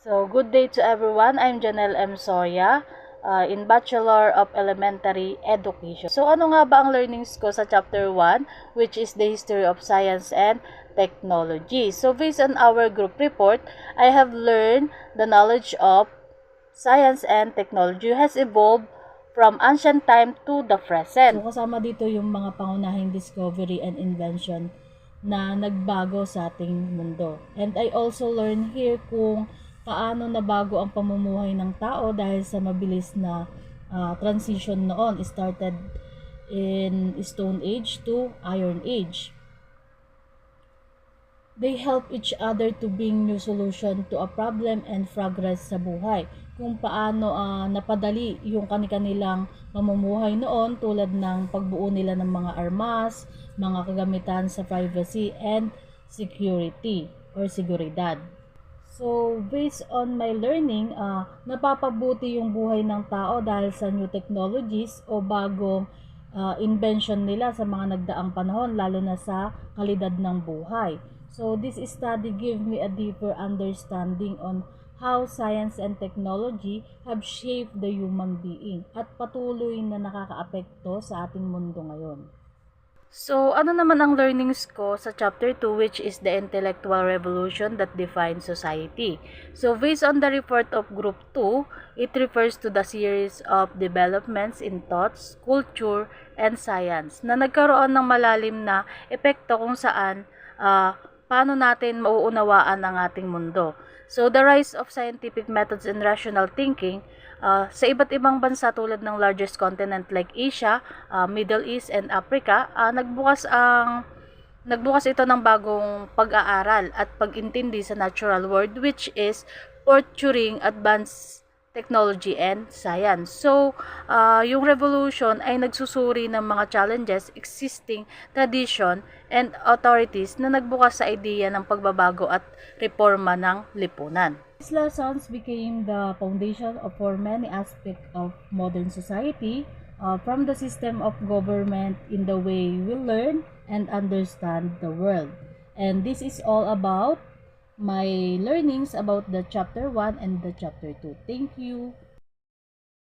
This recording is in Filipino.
So, good day to everyone. I'm Janelle M. Soya, in Bachelor of Elementary Education. So, ano nga ba ang learnings ko sa Chapter 1, which is the History of Science and Technology. So, based on our group report, I have learned the knowledge of science and technology has evolved from ancient time to the present. So, kasama dito yung mga pangunahing discovery and invention na nagbago sa ating mundo. And I also learned here kung paano nabago ang pamumuhay ng tao dahil sa mabilis na transition noon. Started in Stone Age to Iron Age. They help each other to bring new solution to a problem and progress sa buhay. Kung paano napadali yung kanilang pamumuhay noon tulad ng pagbuo nila ng mga armas, mga kagamitan sa privacy and security or seguridad. So, based on my learning, napapabuti yung buhay ng tao dahil sa new technologies o bagong invention nila sa mga nagdaang panahon, lalo na sa kalidad ng buhay. So, this study gave me a deeper understanding on how science and technology have shaped the human being at patuloy na nakakaapekto sa ating mundo ngayon. So, ano naman ang learnings ko sa Chapter 2, which is the intellectual revolution that defines society. So, based on the report of Group 2, it refers to the series of developments in thoughts, culture, and science na nagkaroon ng malalim na epekto kung saan paano natin mauunawaan ang ating mundo. So, the rise of scientific methods and rational thinking sa iba't ibang bansa tulad ng largest continent like Asia, Middle East, and Africa, nagbukas ito ng bagong pag-aaral at pag-intindi sa natural world, which is furthering advanced technology and science. So, yung revolution ay nagsusuri ng mga challenges, existing tradition, and authorities na nagbukas sa ideya ng pagbabago at reforma ng lipunan. These lessons became the foundation for many aspects of modern society, from the system of government in the way we learn and understand the world. And this is all about my learnings about the Chapter 1 and the Chapter 2. Thank you.